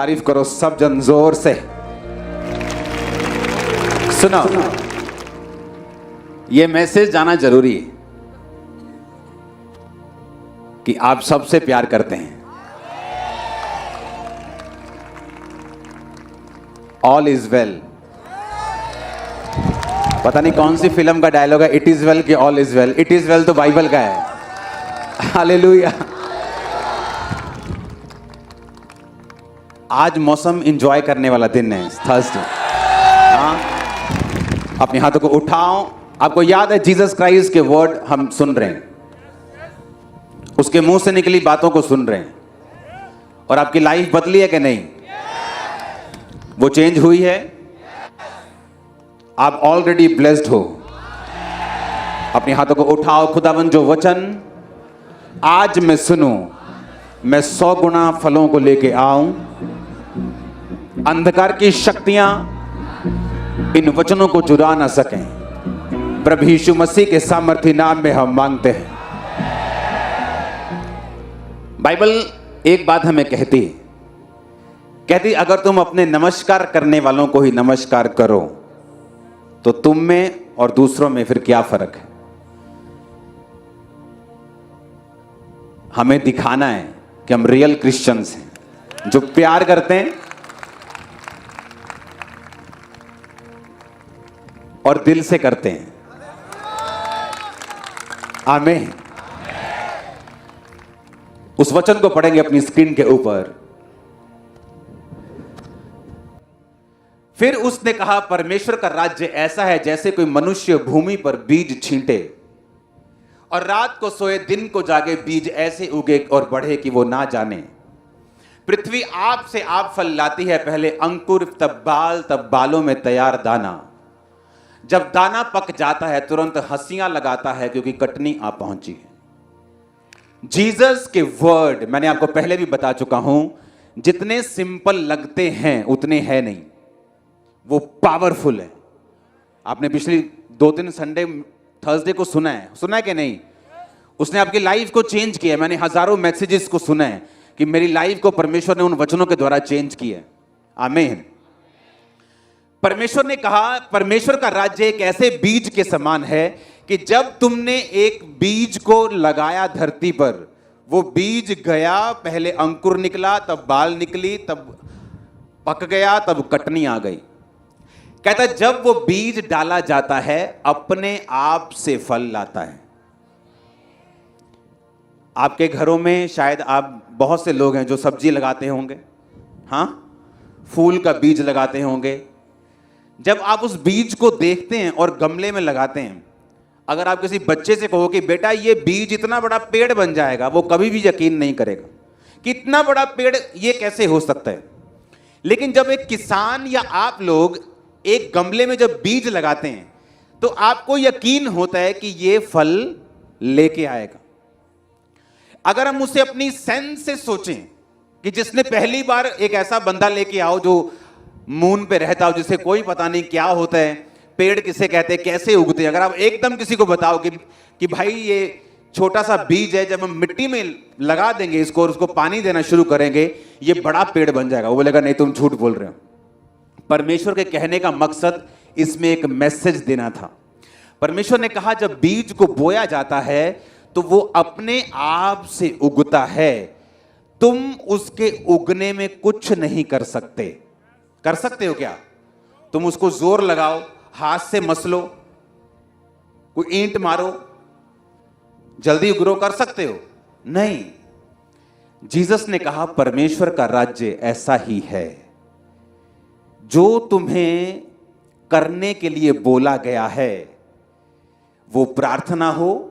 तारीफ करो सब जन जोर से। सुनो, ये मैसेज जाना जरूरी है कि आप सबसे प्यार करते हैं। All is well. पता नहीं कौन सी फिल्म का डायलॉग है, इट इज वेल कि all is well. It is well तो बाइबल का है। हालेलुया। आज मौसम एंजॉय करने वाला दिन है, थर्सडे। हाँ, अपने हाथों को उठाओ। आपको याद है जीसस क्राइस्ट के वर्ड हम सुन रहे हैं, उसके मुंह से निकली बातों को सुन रहे हैं, और आपकी लाइफ बदली है कि नहीं? वो चेंज हुई है। आप ऑलरेडी ब्लेस्ड हो। अपने हाथों को उठाओ। खुदावन जो वचन आज मैं सुनूं, मैं 100 गुना फलों को लेके आऊं। अंधकार की शक्तियां इन वचनों को चुरा ना सकें। प्रभु यीशु मसीह के सामर्थी नाम में हम मांगते हैं। बाइबल एक बात हमें कहती अगर तुम अपने नमस्कार करने वालों को ही नमस्कार करो तो तुम में और दूसरों में फिर क्या फर्क है? हमें दिखाना है कि हम रियल क्रिश्चियंस हैं, जो प्यार करते हैं और दिल से करते हैं। आमीन। उस वचन को पढ़ेंगे अपनी स्क्रीन के ऊपर। फिर उसने कहा, परमेश्वर का राज्य ऐसा है जैसे कोई मनुष्य भूमि पर बीज छींटे और रात को सोए दिन को जागे। बीज ऐसे उगे और बढ़े कि वो ना जाने। पृथ्वी आप से आप फल लाती है, पहले अंकुर, तब बाल, तब बालों में तैयार दाना। जब दाना पक जाता है तुरंत हंसियां लगाता है, क्योंकि कटनी आ पहुंची है। जीसस के वर्ड मैंने आपको पहले भी बता चुका हूं, जितने सिंपल लगते हैं उतने हैं नहीं, वो पावरफुल है। आपने पिछली 2-3 संडे थर्सडे को सुना है कि नहीं? उसने आपकी लाइफ को चेंज किया। मैंने हजारों मैसेजेस को सुना है कि मेरी लाइफ को परमेश्वर ने उन वचनों के द्वारा चेंज किया। आमीन। परमेश्वर ने कहा, परमेश्वर का राज्य एक ऐसे बीज के समान है कि जब तुमने एक बीज को लगाया धरती पर, वो बीज गया, पहले अंकुर निकला, तब बाल निकली, तब पक गया, तब कटनी आ गई। कहता है जब वो बीज डाला जाता है अपने आप से फल लाता है। आपके घरों में शायद आप बहुत से लोग हैं जो सब्जी लगाते होंगे, हाँ, फूल का बीज लगाते होंगे। जब आप उस बीज को देखते हैं और गमले में लगाते हैं, अगर आप किसी बच्चे से कहो कि बेटा ये बीज इतना बड़ा पेड़ बन जाएगा, वो कभी भी यकीन नहीं करेगा कि इतना बड़ा पेड़ ये कैसे हो सकता है। लेकिन जब एक किसान या आप लोग एक गमले में जब बीज लगाते हैं तो आपको यकीन होता है कि ये फल लेके आएगा। अगर हम उसे अपनी सेंस से सोचें कि जिसने पहली बार एक ऐसा बंदा लेके आओ जो मून पे रहता हो, जिसे कोई पता नहीं क्या होता है, पेड़ किसे कहते हैं, कैसे उगते हैं, अगर आप एकदम किसी को बताओ कि भाई ये छोटा सा बीज है, जब हम मिट्टी में लगा देंगे इसको और उसको पानी देना शुरू करेंगे ये बड़ा पेड़ बन जाएगा, वो बोलेगा नहीं तुम झूठ बोल रहे हो। परमेश्वर के कहने का मकसद इसमें एक मैसेज देना था। परमेश्वर ने कहा जब बीज को बोया जाता है तो वो अपने आप से उगता है, तुम उसके उगने में कुछ नहीं कर सकते। कर सकते हो क्या? तुम उसको जोर लगाओ, हाथ से मसलो, कोई ईंट मारो, जल्दी ग्रो कर सकते हो? नहीं। जीसस ने कहा परमेश्वर का राज्य ऐसा ही है, जो तुम्हें करने के लिए बोला गया है, वो प्रार्थना हो,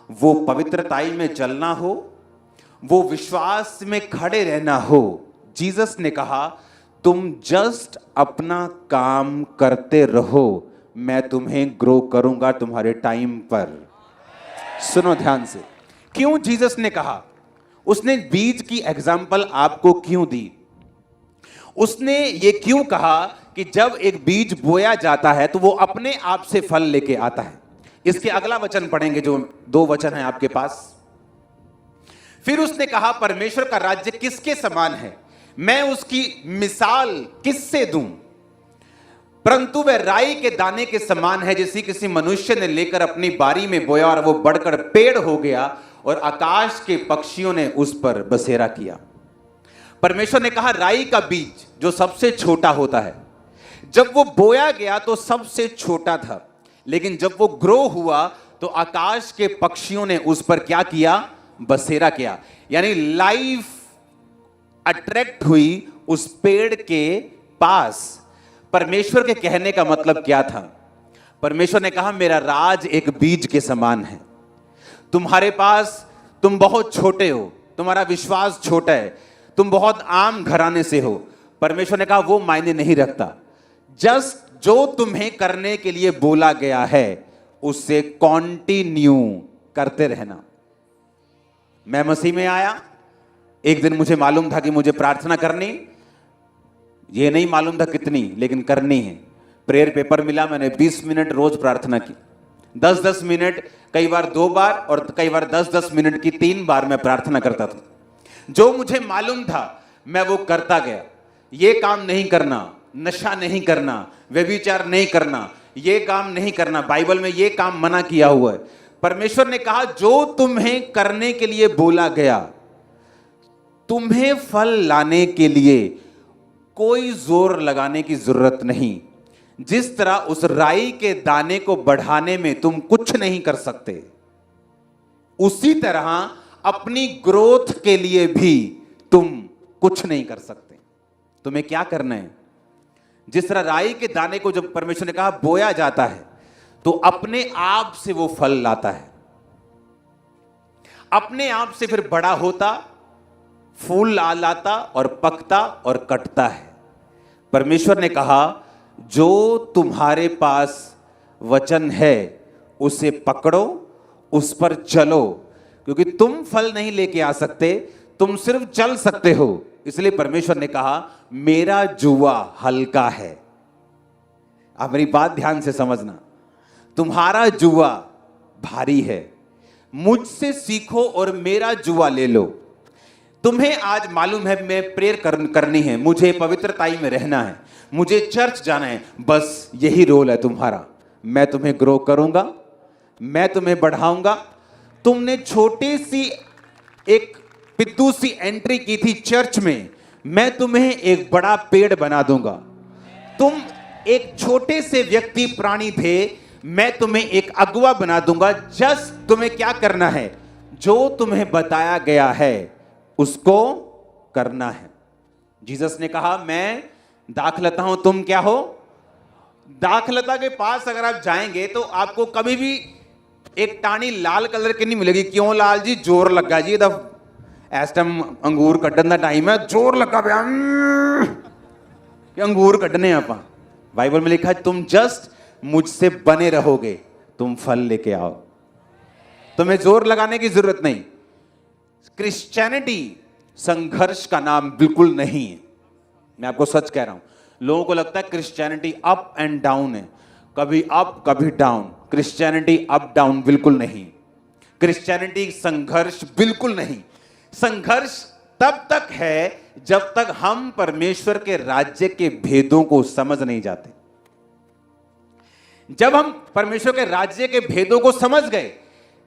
वो पवित्रताई में चलना हो, वो विश्वास में खड़े रहना हो। जीसस ने कहा तुम जस्ट अपना काम करते रहो, मैं तुम्हें ग्रो करूंगा तुम्हारे टाइम पर। सुनो ध्यान से, क्यों जीसस ने कहा? उसने बीज की एग्जाम्पल आपको क्यों दी? उसने ये क्यों कहा कि जब एक बीज बोया जाता है तो वो अपने आप से फल लेके आता है? इसके अगला वचन पढ़ेंगे, जो 2 वचन हैं आपके पास। फिर उसने कहा परमेश्वर का राज्य किसके समान है? मैं उसकी मिसाल किससे दूं? परंतु वह राई के दाने के समान है, जिसे किसी मनुष्य ने लेकर अपनी बारी में बोया और वो बढ़कर पेड़ हो गया और आकाश के पक्षियों ने उस पर बसेरा किया। परमेश्वर ने कहा राई का बीज जो सबसे छोटा होता है, जब वो बोया गया तो सबसे छोटा था, लेकिन जब वो ग्रो हुआ तो आकाश के पक्षियों ने उस पर क्या किया? बसेरा किया। यानी लाइफ अट्रैक्ट हुई उस पेड़ के पास। परमेश्वर के कहने का मतलब क्या था? परमेश्वर ने कहा मेरा राज एक बीज के समान है। तुम्हारे पास, तुम बहुत छोटे हो, तुम्हारा विश्वास छोटा है, तुम बहुत आम घराने से हो। परमेश्वर ने कहा वो मायने नहीं रखता, जस्ट जो तुम्हें करने के लिए बोला गया है उससे कंटिन्यू करते रहना। मैं मसीह में आया, एक दिन मुझे मालूम था कि मुझे प्रार्थना करनी, ये नहीं मालूम था कितनी, लेकिन करनी है। प्रेयर पेपर मिला, मैंने 20 मिनट रोज प्रार्थना की, 10-10 मिनट, कई बार 2 बार और कई बार 10-10 मिनट की 3 बार मैं प्रार्थना करता था। जो मुझे मालूम था मैं वो करता गया। ये काम नहीं करना, नशा नहीं करना, व्यभिचार नहीं करना, ये काम नहीं करना, बाइबल में ये काम मना किया हुआ है। परमेश्वर ने कहा जो तुम्हें करने के लिए बोला गया, तुम्हें फल लाने के लिए कोई जोर लगाने की जरूरत नहीं। जिस तरह उस राई के दाने को बढ़ाने में तुम कुछ नहीं कर सकते, उसी तरह अपनी ग्रोथ के लिए भी तुम कुछ नहीं कर सकते। तुम्हें क्या करना है? जिस तरह राई के दाने को जब परमेश्वर ने कहा बोया जाता है तो अपने आप से वो फल लाता है, अपने आप से फिर बड़ा होता, फूल लाता और पकता और कटता है। परमेश्वर ने कहा जो तुम्हारे पास वचन है उसे पकड़ो, उस पर चलो, क्योंकि तुम फल नहीं लेके आ सकते, तुम सिर्फ चल सकते हो। इसलिए परमेश्वर ने कहा मेरा जुआ हल्का है। आप मेरी बात ध्यान से समझना, तुम्हारा जुआ भारी है। मुझसे सीखो और मेरा जुआ ले लो। तुम्हें आज मालूम है मैं प्रेयर करनी है, मुझे पवित्रताई में रहना है, मुझे चर्च जाना है, बस यही रोल है तुम्हारा। मैं तुम्हें ग्रो करूंगा, मैं तुम्हें बढ़ाऊंगा। तुमने छोटी सी एक पिद्दू सी एंट्री की थी चर्च में, मैं तुम्हें एक बड़ा पेड़ बना दूंगा। तुम एक छोटे से व्यक्ति प्राणी थे, मैं तुम्हें एक अगुआ बना दूंगा। जस्ट तुम्हें क्या करना है? जो तुम्हें बताया गया है उसको करना है। जीसस ने कहा मैं दाखलता हूं, तुम क्या हो? दाखलता के पास अगर आप जाएंगे तो आपको कभी भी एक टाणी लाल कलर की नहीं मिलेगी। क्यों लाल जी? जोर लगा जी, इस टाइम अंगूर कटन का टाइम है, जोर लगा पे अंगूर कटने आप। बाइबल में लिखा है तुम जस्ट मुझसे बने रहोगे, तुम फल लेके आओ। तुम्हें जोर लगाने की जरूरत नहीं। क्रिश्चियनिटी संघर्ष का नाम बिल्कुल नहीं है। मैं आपको सच कह रहा हूं, लोगों को लगता है क्रिश्चियनिटी अप एंड डाउन है, कभी अप कभी डाउन। क्रिश्चियनिटी अप डाउन बिल्कुल नहीं। क्रिश्चियनिटी संघर्ष बिल्कुल नहीं। संघर्ष तब तक है जब तक हम परमेश्वर के राज्य के भेदों को समझ नहीं जाते। जब हम परमेश्वर के राज्य के भेदों को समझ गए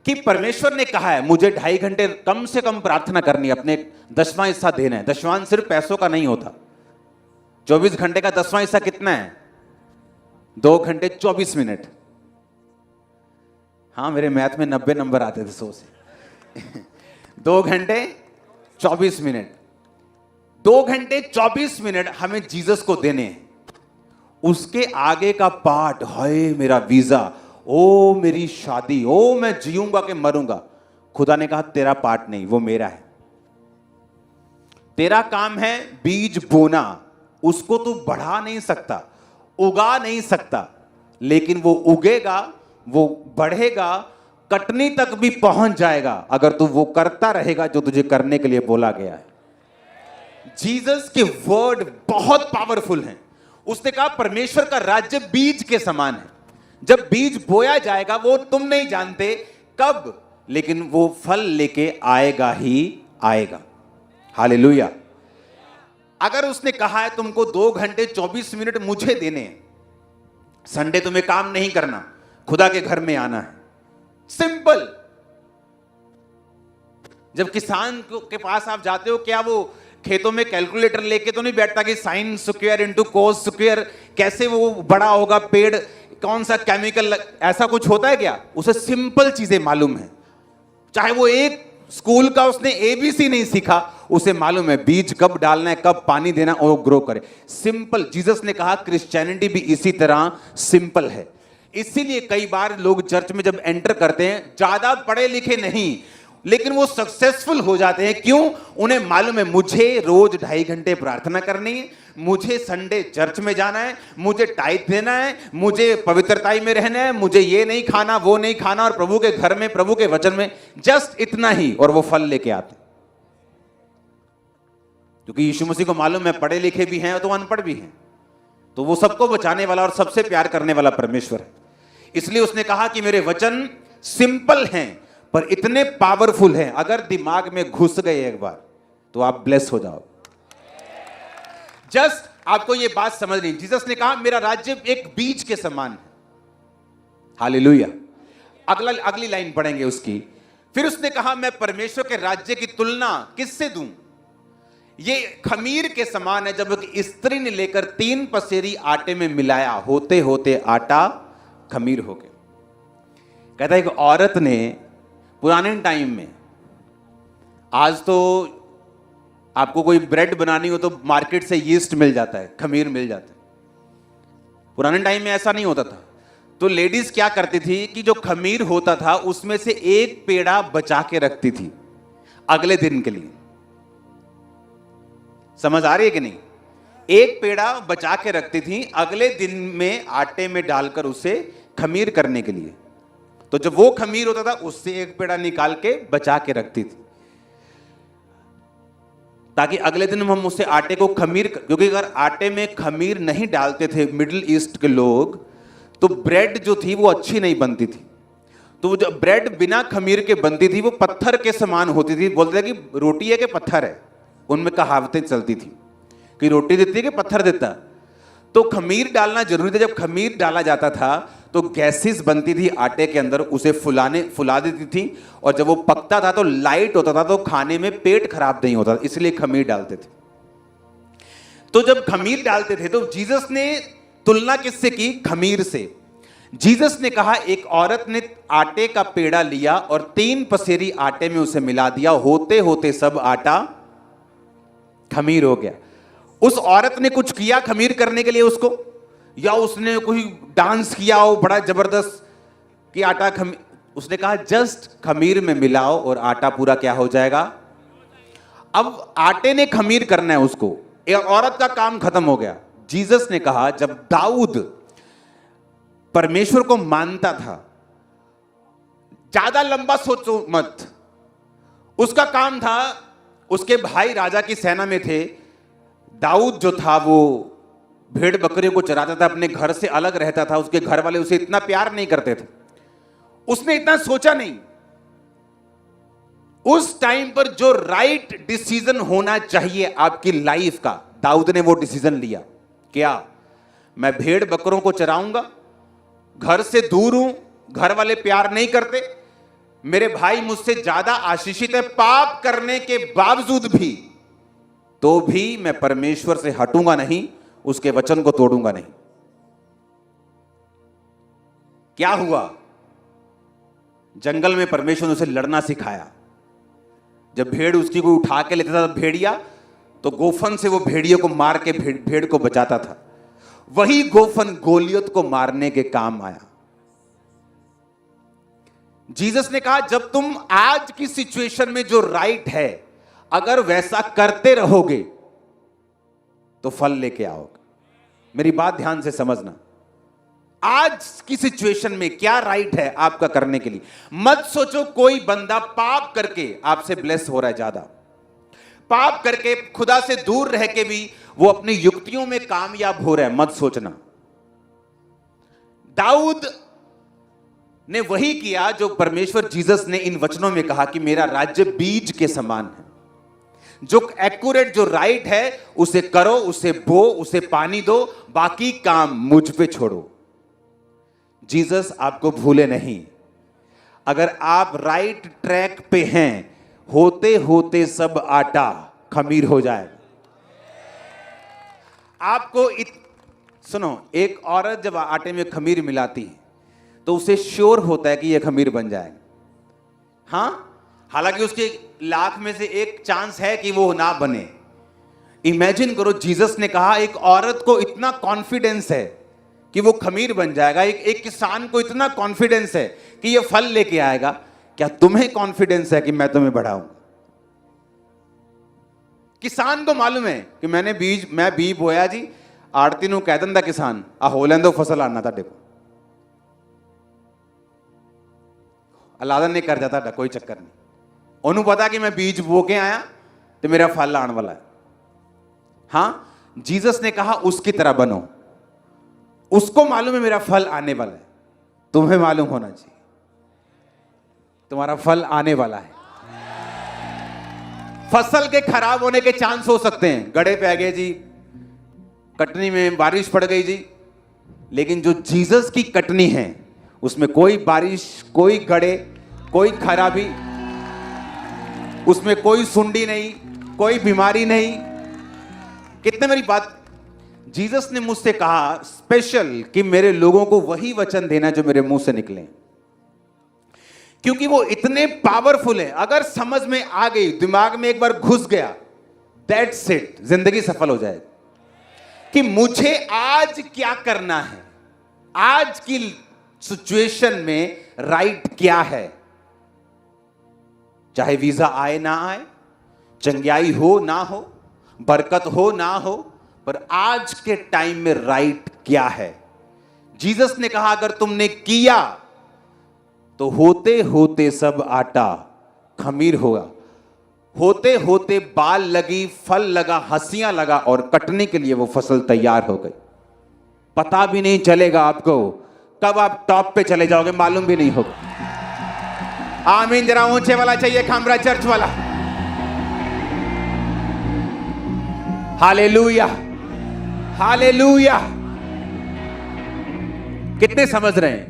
कि परमेश्वर ने कहा है मुझे 2.5 घंटे कम से कम प्रार्थना करनी है, अपने 10वां हिस्सा देना है। 10वां सिर्फ पैसों का नहीं होता। 24 घंटे का 10वां हिस्सा कितना है? 2 घंटे 24 मिनट। हाँ, मेरे मैथ में 90 नंबर आते थे 100 से। 2 घंटे 24 मिनट। 2 घंटे 24 मिनट हमें जीसस को देने हैं। उसके आगे का पार्ट, हाय मेरा वीजा, ओ मेरी शादी, ओ मैं जीऊंगा कि मरूंगा, खुदा ने कहा तेरा पार्ट नहीं, वो मेरा है। तेरा काम है बीज बोना, उसको तू बढ़ा नहीं सकता, उगा नहीं सकता, लेकिन वो उगेगा, वो बढ़ेगा, कटनी तक भी पहुंच जाएगा अगर तू वो करता रहेगा जो तुझे करने के लिए बोला गया है। जीसस के वर्ड बहुत पावरफुल हैं। उसने कहा परमेश्वर का राज्य बीज के समान है। जब बीज बोया जाएगा वो तुम नहीं जानते कब, लेकिन वो फल लेके आएगा ही आएगा। हालेलुया। अगर उसने कहा है तुमको 2 घंटे 24 मिनट मुझे देने हैं, संडे तुम्हें काम नहीं करना, खुदा के घर में आना है, सिंपल। जब किसान के पास आप जाते हो, क्या वो खेतों में कैलकुलेटर लेके तो नहीं बैठता कि sine square into cos square कैसे वो बड़ा होगा पेड़, कौन सा केमिकल, ऐसा कुछ होता है क्या? उसे सिंपल चीजें मालूम है। चाहे वो एक स्कूल का उसने एबीसी नहीं सीखा, उसे मालूम है बीज कब डालना है, कब पानी देना और ग्रो करे। सिंपल। जीसस ने कहा क्रिश्चियनिटी भी इसी तरह सिंपल है। इसीलिए कई बार लोग चर्च में जब एंटर करते हैं, ज्यादा पढ़े लिखे नहीं, लेकिन वो सक्सेसफुल हो जाते हैं। क्यों? उन्हें मालूम है मुझे रोज 2.5 घंटे प्रार्थना करनी है, मुझे संडे चर्च में जाना है, मुझे टाइट देना है, मुझे पवित्रताई में रहना है, मुझे ये नहीं खाना वो नहीं खाना, और प्रभु के घर में प्रभु के वचन में, जस्ट इतना ही, और वो फल लेके आते। क्योंकि यीशु मसीह को मालूम है पढ़े लिखे भी हैं तो अनपढ़ भी हैं, तो वो सबको बचाने वाला और सबसे प्यार करने वाला परमेश्वर है। इसलिए उसने कहा कि मेरे वचन सिंपल हैं पर इतने पावरफुल हैं, अगर दिमाग में घुस गए एक बार तो आप ब्लेस हो जाओ। जस्ट आपको ये बात समझनी। जीसस ने कहा मेरा राज्य एक बीज के समान है। हालेलुया। अगली लाइन पढ़ेंगे उसकी। फिर उसने कहा मैं परमेश्वर के राज्य की तुलना किससे दूं? ये खमीर के समान है जब एक स्त्री ने लेकर 3 पसेरी आटे में मिलाया, होते होते आटा खमीर हो गया। कहता है एक औरत ने पुराने टाइम में, आज तो आपको कोई ब्रेड बनानी हो तो मार्केट से यीस्ट मिल जाता है, खमीर मिल जाता है। पुराने टाइम में ऐसा नहीं होता था। तो लेडीज क्या करती थी कि जो खमीर होता था उसमें से एक पेड़ा बचा के रखती थी अगले दिन के लिए। समझ आ रही है कि नहीं? एक पेड़ा बचा के रखती थी अगले दिन में आटे में डालकर उसे खमीर करने के लिए। तो जब वो खमीर होता था उससे एक पेड़ा निकाल के बचा के रखती थी ताकि अगले दिन हम उससे आटे को खमीर, क्योंकि अगर आटे में खमीर नहीं डालते थे मिडिल ईस्ट के लोग तो ब्रेड जो थी वो अच्छी नहीं बनती थी। तो जो ब्रेड बिना खमीर के बनती थी वो पत्थर के समान होती थी। बोलते थे कि रोटी है कि पत्थर है, उनमें कहावतें चलती थी कि रोटी देती है कि पत्थर देता। तो खमीर डालना जरूरी था। जब खमीर डाला जाता था तो गैसेस बनती थी आटे के अंदर, उसे फुला देती थी, और जब वो पकता था तो लाइट होता था, तो खाने में पेट खराब नहीं होता, इसलिए खमीर डालते थे। तो जब खमीर डालते थे तो जीसस ने तुलना किससे की? खमीर से। जीसस ने कहा एक औरत ने आटे का पेड़ा लिया और 3 पसेरी आटे में उसे मिला दिया, होते होते सब आटा खमीर हो गया। उस औरत ने कुछ किया खमीर करने के लिए उसको, या उसने कोई डांस किया हो बड़ा जबरदस्त कि आटा खमीर? उसने कहा जस्ट खमीर में मिलाओ और आटा पूरा क्या हो जाएगा। अब आटे ने खमीर करना है उसको, एक औरत का काम खत्म हो गया। जीसस ने कहा जब दाऊद परमेश्वर को मानता था, ज्यादा लंबा सोचो मत, उसका काम था, उसके भाई राजा की सेना में थे, दाऊद जो था वो भेड़ बकरियों को चराता था, अपने घर से अलग रहता था, उसके घर वाले उसे इतना प्यार नहीं करते थे। उसने इतना सोचा नहीं। उस टाइम पर जो राइट डिसीजन होना चाहिए आपकी लाइफ का, दाऊद ने वो डिसीजन लिया। क्या? मैं भेड़ बकरों को चराऊंगा, घर से दूर हूं, घर वाले प्यार नहीं करते, मेरे भाई मुझसे ज्यादा आशीषित है, पाप करने के बावजूद भी, तो भी मैं परमेश्वर से हटूंगा नहीं, उसके वचन को तोड़ूंगा नहीं। क्या हुआ? जंगल में परमेश्वर ने उसे लड़ना सिखाया। जब भेड़ उसकी कोई उठा के लेता था भेड़िया, तो गोफन से वो भेड़ियों को मार के भेड़ को बचाता था। वही गोफन गोलियत को मारने के काम आया। जीसस ने कहा जब तुम आज की सिचुएशन में जो राइट है अगर वैसा करते रहोगे तो फल लेके आओगे। मेरी बात ध्यान से समझना। आज की सिचुएशन में क्या राइट है आपका करने के लिए। मत सोचो कोई बंदा पाप करके आपसे ब्लेस हो रहा है, ज्यादा पाप करके खुदा से दूर रह के भी वो अपनी युक्तियों में कामयाब हो रहा है, मत सोचना। दाऊद ने वही किया जो परमेश्वर जीसस ने इन वचनों में कहा कि मेरा राज्य बीज के समान है। जो एक्यूरेट, जो राइट है उसे करो, उसे बो, उसे पानी दो, बाकी काम मुझ पे छोड़ो। जीसस आपको भूले नहीं। अगर आप राइट ट्रैक पे हैं, होते होते सब आटा खमीर हो जाएगा। आपको सुनो, एक औरत जब आटे में खमीर मिलाती है तो उसे श्योर होता है कि यह खमीर बन जाएगा। हाँ, हालांकि उसके लाख में से एक चांस है कि वो ना बने। इमेजिन करो, जीसस ने कहा एक औरत को इतना कॉन्फिडेंस है कि वो खमीर बन जाएगा, एक किसान को इतना कॉन्फिडेंस है कि ये फल लेके आएगा। क्या तुम्हें कॉन्फिडेंस है कि मैं तुम्हें बढ़ाऊंगा? किसान को मालूम है कि मैं बीज बोया जी, आड़ती नु कह दिंदा किसान आ हो लैंदो फसल आना ਤੁਹਾਡੇ को, अलादन ने कर जाता, कोई चक्कर नहीं। ਉਹਨੂੰ पता कि मैं बीज बो के आया तो मेरा फल आने वाला है। हाँ, जीसस ने कहा उसकी तरह बनो। उसको मालूम है मेरा फल आने वाला है, तुम्हें मालूम होना चाहिए तुम्हारा फल आने वाला है। फसल के खराब होने के चांस हो सकते हैं, गड़े पे आ गए जी, कटनी में बारिश पड़ गई जी, लेकिन जो जीसस की कटनी है उसमें कोई बारिश, कोई गड़े, कोई खराबी, उसमें कोई सुंडी नहीं, कोई बीमारी नहीं। कितने मेरी बात, जीसस ने मुझसे कहा स्पेशल कि मेरे लोगों को वही वचन देना जो मेरे मुंह से निकले, क्योंकि वो इतने पावरफुल है। अगर समझ में आ गई, दिमाग में एक बार घुस गया, दैट्स इट, जिंदगी सफल हो जाएगी। कि मुझे आज क्या करना है, आज की सिचुएशन में राइट क्या है। चाहे वीजा आए ना आए, चंगियाई हो ना हो, बरकत हो ना हो, पर आज के टाइम में राइट क्या है। जीसस ने कहा अगर तुमने किया तो होते होते सब आटा खमीर होगा, होते होते बाल लगी, फल लगा, हंसियां लगा, और कटने के लिए वो फसल तैयार हो गई। पता भी नहीं चलेगा आपको कब आप टॉप पे चले जाओगे, मालूम भी नहीं होगा। आमीन, जरा ऊंचे वाला चाहिए, खामरा चर्च वाला। Hallelujah, hallelujah. कितने समझ रहे हैं?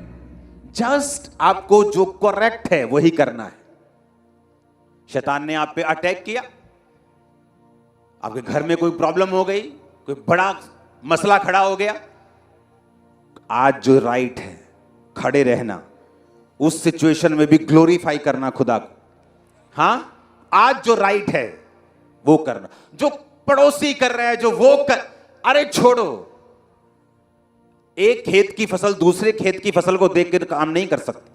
जस्ट आपको जो करेक्ट है वही करना है। शैतान ने आप पे अटैक किया, आपके घर में कोई प्रॉब्लम हो गई, कोई बड़ा मसला खड़ा हो गया, आज जो राइट है खड़े रहना, उस सिचुएशन में भी ग्लोरीफाई करना खुदा को। हां, आज जो राइट है वो करना। जो पड़ोसी कर रहा है, जो वो कर, अरे छोड़ो। एक खेत की फसल दूसरे खेत की फसल को देख कर काम नहीं कर सकती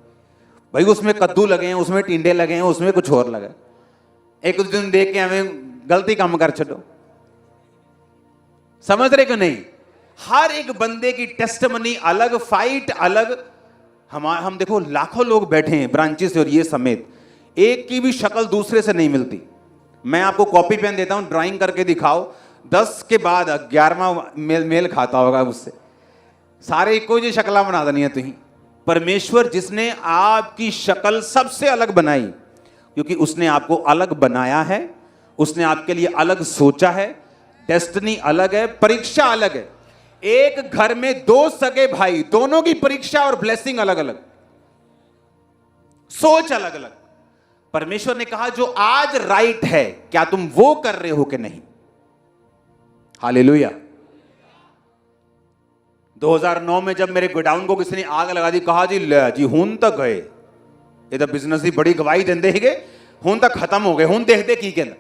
भाई। उसमें कद्दू लगे हैं, उसमें टिंडे लगे हैं, उसमें कुछ और लगे, एक दिन देख के हमें गलती काम कर छोड़ो। समझ रहे कि नहीं? हर एक बंदे की टेस्टमनी अलग, फाइट अलग। हम देखो लाखों लोग बैठे हैं ब्रांचेस से, और ये समेत एक की भी शक्ल दूसरे से नहीं मिलती। मैं आपको कॉपी पेन देता हूं, ड्राइंग करके दिखाओ, 10 के बाद 11वां मेल खाता होगा उससे। सारे इको जी शक्ल बना देनी है तुम। परमेश्वर जिसने आपकी शक्ल सबसे अलग बनाई, क्योंकि उसने आपको अलग बनाया है, उसने आपके लिए अलग सोचा है, डेस्टिनी अलग है, परीक्षा अलग है। एक घर में 2 सगे भाई, दोनों की परीक्षा और ब्लेसिंग अलग अलग, सोच अलग अलग। परमेश्वर ने कहा जो आज राइट है, क्या तुम वो कर रहे हो कि नहीं? हालेलुया। 2009 में जब मेरे गोडाउन को किसी ने आग लगा दी, कहा जी ले जी हूं तक गए, ये तो बिजनेस की बड़ी गवाही देंदे ही गए, हूं तक खत्म हो गए, हूं देखते की कहना।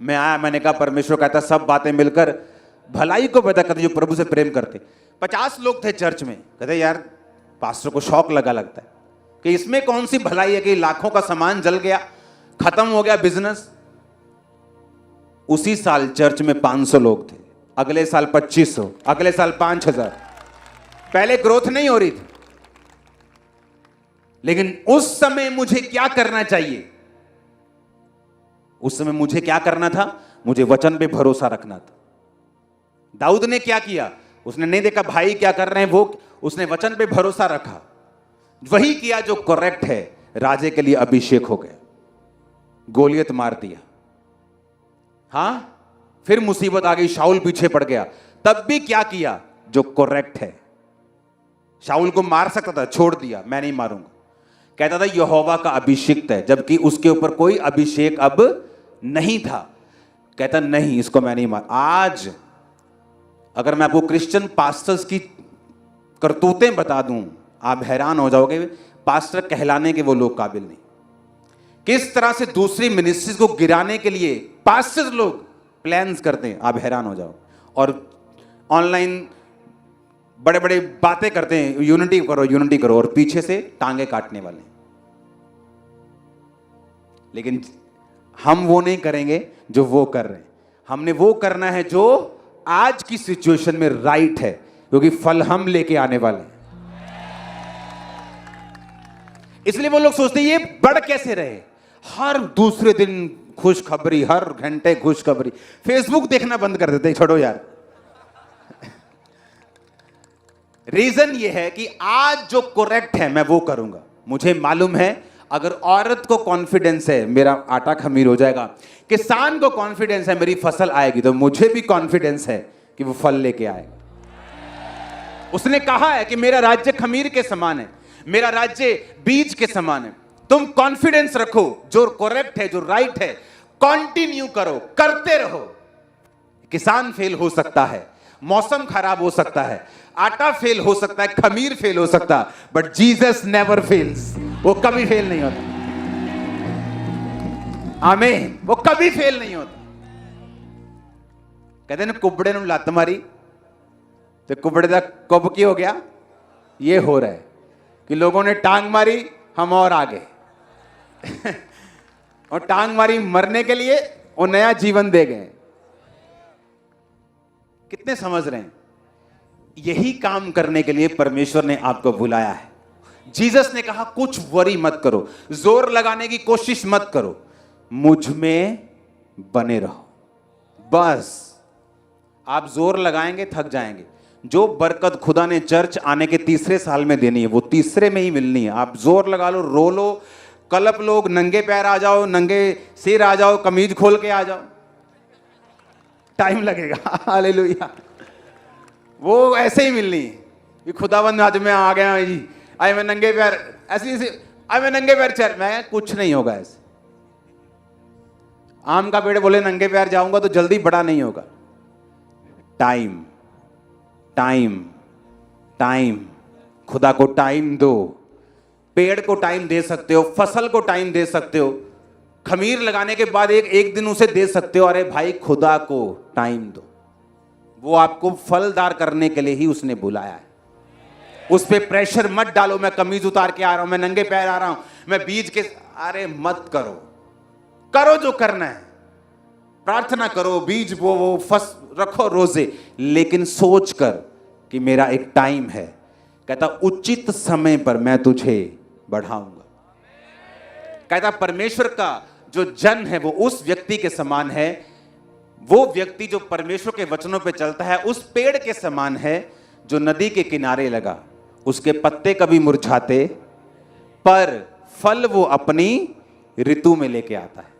मैं आया, मैंने कहा परमेश्वर कहता सब बातें मिलकर भलाई को पैदा करते जो प्रभु से प्रेम करते। 50 लोग थे चर्च में, कहते यार पास्टर को शौक लगता है कि इसमें कौन सी भलाई है कि लाखों का सामान जल गया, खत्म हो गया बिजनेस। उसी साल चर्च में 500 लोग थे, अगले साल 2500, अगले साल 5000। पहले ग्रोथ नहीं हो रही थी, लेकिन उस समय मुझे क्या करना चाहिए? उस समय मुझे क्या करना था? मुझे वचन पे भरोसा रखना था। दाऊद ने क्या किया? उसने नहीं देखा भाई क्या कर रहे हैं, वो उसने वचन पे भरोसा रखा, वही किया जो करेक्ट है। राजे के लिए अभिषेक हो गया, गोलियत मार दिया। हाँ, फिर मुसीबत आ गई, शाऊल पीछे पड़ गया। तब भी क्या किया? जो करेक्ट है। शाऊल को मार सकता था, छोड़ दिया, मैं नहीं मारूंगा। कहता था यहोवा का अभिषिक्त है, जबकि उसके ऊपर कोई अभिषेक अब नहीं था। कहता नहीं, इसको मैं नहीं मार। आज अगर मैं आपको क्रिश्चियन पास्टर्स की करतूतें बता दूं, आप हैरान हो जाओगे। पास्टर कहलाने के वो लोग काबिल नहीं। किस तरह से दूसरी मिनिस्ट्रीज को गिराने के लिए पास्टर्स लोग प्लान्स करते हैं, आप हैरान हो जाओ। और ऑनलाइन बड़े बड़े बातें करते हैं, यूनिटी करो यूनिटी करो, और पीछे से टांगे काटने वाले। लेकिन हम वो नहीं करेंगे जो वो कर रहे हैं। हमने वो करना है जो आज की सिचुएशन में राइट है, क्योंकि फल हम लेके आने वाले हैं। इसलिए वो लोग सोचते हैं ये बढ़ कैसे रहे, हर दूसरे दिन खुशखबरी, हर घंटे खुशखबरी। फेसबुक देखना बंद कर देते, छोड़ो यार। रीजन ये है कि आज जो करेक्ट है मैं वो करूंगा। मुझे मालूम है अगर औरत को कॉन्फिडेंस है मेरा आटा खमीर हो जाएगा, किसान को कॉन्फिडेंस है मेरी फसल आएगी, तो मुझे भी कॉन्फिडेंस है कि वो फल लेके आएगा। उसने कहा है कि मेरा राज्य खमीर के समान है, मेरा राज्य बीज के समान है। तुम कॉन्फिडेंस रखो, जो करेक्ट है, जो राइट है, कंटिन्यू करो, करते रहो। किसान फेल हो सकता है, मौसम खराब हो सकता है, आटा फेल हो सकता है, खमीर फेल हो सकता है, बट जीसस नेवर फेल्स। वो कभी फेल नहीं होता। आमीन। वो कभी फेल नहीं होता। कहते हैं ना कुबड़े ने लत मारी तो कुबड़े का कब की हो गया। ये हो रहा है कि लोगों ने टांग मारी, हम और आगे और टांग मारी मरने के लिए, वो नया जीवन दे गए। कितने समझ रहे हैं? यही काम करने के लिए परमेश्वर ने आपको बुलाया है। जीसस ने कहा कुछ वरी मत करो, जोर लगाने की कोशिश मत करो, मुझ में बने रहो। बस आप जोर लगाएंगे थक जाएंगे। जो बरकत खुदा ने चर्च आने के तीसरे साल में देनी है वो तीसरे में ही मिलनी है। आप जोर लगा लो, रो लो, कलप लोग, नंगे पैर आ जाओ, नंगे सिर आ जाओ, कमीज खोल के आ जाओ, टाइम लगेगा। हालेलुया। वो ऐसे ही मिलनी है कि खुदावंद आज मैं आ गया जी, आए मैं नंगे पैर, ऐसी आए मैं नंगे पैर चल, मैं कुछ नहीं होगा ऐसे। आम का पेड़ बोले नंगे पैर जाऊंगा तो जल्दी बड़ा नहीं होगा। टाइम टाइम टाइम, खुदा को टाइम दो। पेड़ को टाइम दे सकते हो, फसल को टाइम दे सकते हो, खमीर लगाने के बाद एक दिन उसे दे सकते हो। अरे भाई खुदा को टाइम दो, वो आपको फलदार करने के लिए ही उसने बुलाया है। उस पे प्रेशर मत डालो, मैं कमीज उतार के आ रहा हूं, मैं नंगे पैर आ रहा हूं, मैं बीज के, अरे मत करो। करो जो करना है, प्रार्थना करो, बीज वो फस रखो रोजे, लेकिन सोच कर कि मेरा एक टाइम है। कहता उचित समय पर मैं तुझे बढ़ाऊंगा। कहता परमेश्वर का जो जन है वो उस व्यक्ति के समान है, वो व्यक्ति जो परमेश्वर के वचनों पे चलता है उस पेड़ के समान है जो नदी के किनारे लगा। उसके पत्ते कभी मुरझाते, पर फल वो अपनी ऋतु में लेके आता है।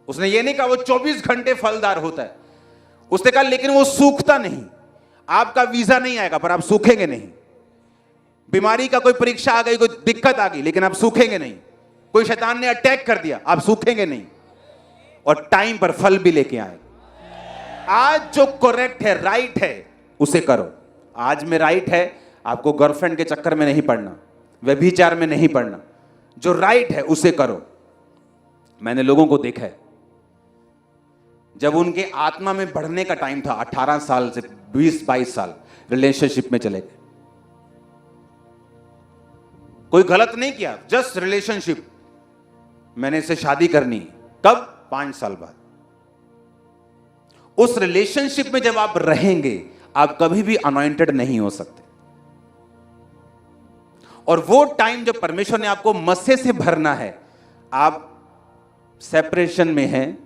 उसने ये नहीं कहा वो 24 घंटे फलदार होता है। उसने कहा लेकिन वो सूखता नहीं। आपका वीजा नहीं आएगा पर आप सूखेंगे नहीं। बीमारी का कोई परीक्षा आ गई, कोई दिक्कत आ गई, लेकिन आप सूखेंगे नहीं। कोई शैतान ने अटैक कर दिया, आप सूखेंगे नहीं, और टाइम पर फल भी लेके आएगा। आज जो करेक्ट है, राइट है, उसे करो। आज में राइट है, आपको गर्लफ्रेंड के चक्कर में नहीं पड़ना, व्यभिचार में नहीं पड़ना। जो राइट है उसे करो। मैंने लोगों को देखा है जब उनके आत्मा में बढ़ने का टाइम था, 18 साल से 20-22 साल रिलेशनशिप में चले गए। कोई गलत नहीं किया, जस्ट रिलेशनशिप। मैंने इससे शादी करनी, कब? 5 साल बाद। उस रिलेशनशिप में जब आप रहेंगे, आप कभी भी अनॉइंटेड नहीं हो सकते। और वो टाइम जब परमेश्वर ने आपको मस्से से भरना है, आप सेपरेशन में हैं,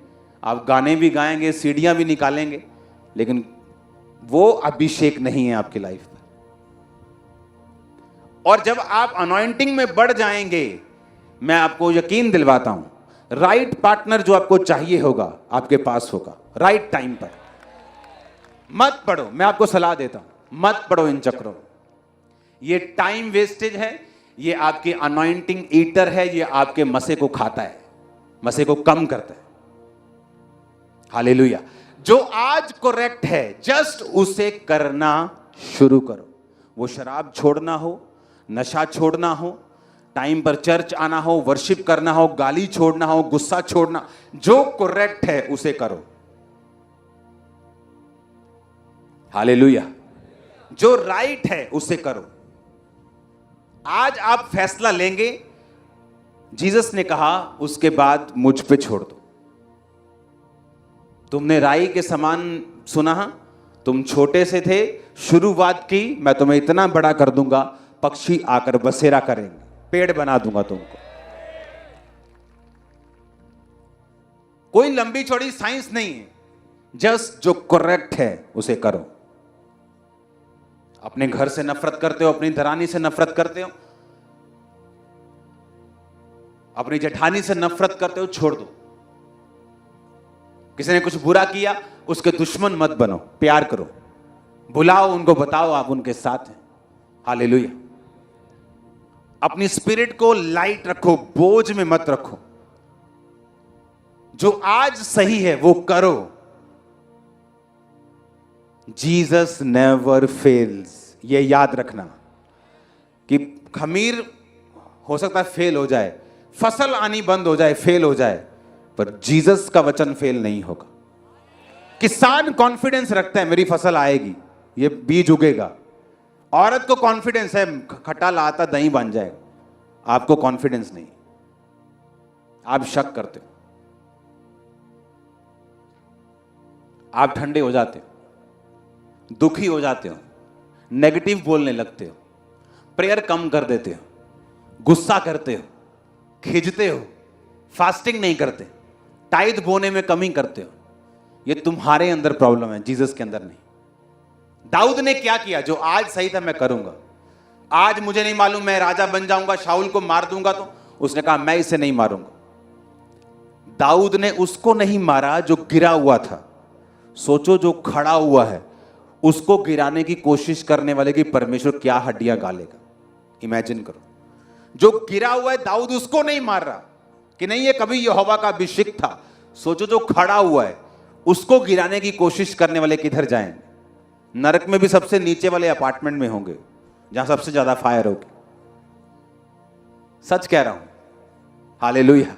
आप गाने भी गाएंगे, सीढ़ियां भी निकालेंगे, लेकिन वो अभिषेक नहीं है आपकी लाइफ में। और जब आप अनॉइंटिंग में बढ़ जाएंगे, मैं आपको यकीन दिलवाता हूं, राइट पार्टनर जो आपको चाहिए होगा आपके पास होगा राइट टाइम पर। मत पढ़ो, मैं आपको सलाह देता हूं, मत पढ़ो इन चक्रों। ये टाइम वेस्टेज है, ये आपकी अनॉइंटिंग ईटर है, ये आपके मसे को खाता है, मसे को कम करता है। हालेलुया। जो आज करेक्ट है जस्ट उसे करना शुरू करो। वो शराब छोड़ना हो, नशा छोड़ना हो, टाइम पर चर्च आना हो, वर्शिप करना हो, गाली छोड़ना हो, गुस्सा छोड़ना, जो करेक्ट है उसे करो। हालेलुया। जो राइट है उसे करो। आज आप फैसला लेंगे, जीसस ने कहा उसके बाद मुझ पे छोड़ दो। तुमने राई के समान सुना, तुम छोटे से थे, शुरुआत की, मैं तुम्हें इतना बड़ा कर दूंगा, पक्षी आकर बसेरा करेंगे, पेड़ बना दूंगा तुमको। कोई लंबी चौड़ी साइंस नहीं है, जस्ट जो करेक्ट है उसे करो। अपने घर से नफरत करते हो, अपनी दरानी से नफरत करते हो, अपनी जेठानी से नफरत करते हो, छोड़ दो। किसी ने कुछ बुरा किया, उसके दुश्मन मत बनो, प्यार करो, बुलाओ उनको, बताओ आप उनके साथ हैं। हालेलुया। अपनी स्पिरिट को लाइट रखो, बोझ में मत रखो। जो आज सही है वो करो। Jesus never fails. ये याद रखना कि खमीर हो सकता है फेल हो जाए, फसल आनी बंद हो जाए, फेल हो जाए, पर जीसस का वचन फेल नहीं होगा। किसान कॉन्फिडेंस रखता है मेरी फसल आएगी, ये बीज उगेगा। औरत को कॉन्फिडेंस है खट्टा लाता दही बन जाएगा, आपको कॉन्फिडेंस नहीं, आप शक करते हो, आप ठंडे हो जाते हो, दुखी हो जाते हो, नेगेटिव बोलने लगते हो, प्रेयर कम कर देते हो, गुस्सा करते हो, खिंचते हो, फास्टिंग नहीं करते, टाइद बोने में कमी करते हो। ये तुम्हारे अंदर प्रॉब्लम है, जीसस के अंदर नहीं। दाऊद ने क्या किया? जो आज सही था मैं करूंगा। आज मुझे नहीं मालूम मैं राजा बन जाऊंगा, शाऊल को मार दूंगा, तो उसने कहा मैं इसे नहीं मारूंगा। दाऊद ने उसको नहीं मारा जो गिरा हुआ था। सोचो जो खड़ा हुआ है उसको गिराने की कोशिश करने वाले की परमेश्वर क्या हड्डियां गालेगा। इमेजिन करो, जो गिरा हुआ है दाऊद उसको नहीं मार रहा कि नहीं ये कभी यहोवा का अभिषिक्त था। सोचो जो खड़ा हुआ है उसको गिराने की कोशिश करने वाले किधर जाएंगे? नरक में भी सबसे नीचे वाले अपार्टमेंट में होंगे जहां सबसे ज्यादा फायर होगी। सच कह रहा हूं। हालेलुया।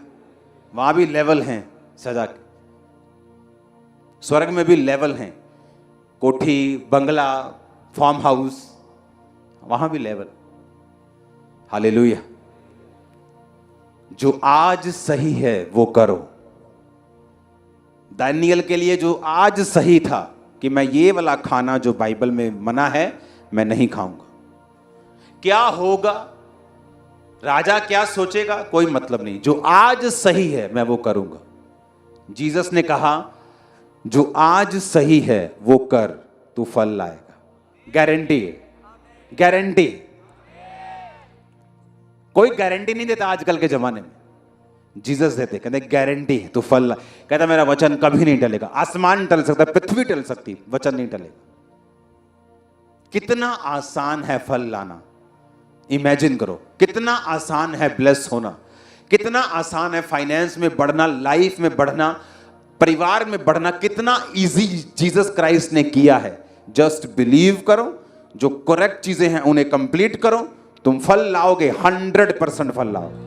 वहां भी लेवल हैं सजा के, स्वर्ग में भी लेवल हैं, कोठी, बंगला, फार्म हाउस, वहां भी लेवल। हालेलुया। जो आज सही है वो करो। दानियल के लिए जो आज सही था कि मैं ये वाला खाना जो बाइबल में मना है मैं नहीं खाऊंगा। क्या होगा, राजा क्या सोचेगा, कोई मतलब नहीं। जो आज सही है मैं वो करूंगा। जीसस ने कहा जो आज सही है वो कर, तू फल लाएगा। गारंटी है, गारंटी। कोई गारंटी नहीं देता आजकल के जमाने में, जीसस देते, कहते गारंटी है तू फल ला। कहता मेरा वचन कभी नहीं टलेगा। आसमान टल सकता, पृथ्वी टल सकती, वचन नहीं टलेगा। कितना आसान है फल लाना। इमेजिन करो कितना आसान है ब्लेस होना, कितना आसान है फाइनेंस में बढ़ना, लाइफ में बढ़ना, परिवार में बढ़ना, कितना इजी जीसस क्राइस्ट ने किया है। जस्ट बिलीव करो, जो करेक्ट चीजें हैं उन्हें कंप्लीट करो, तुम फल लाओगे, 100% फल लाओगे।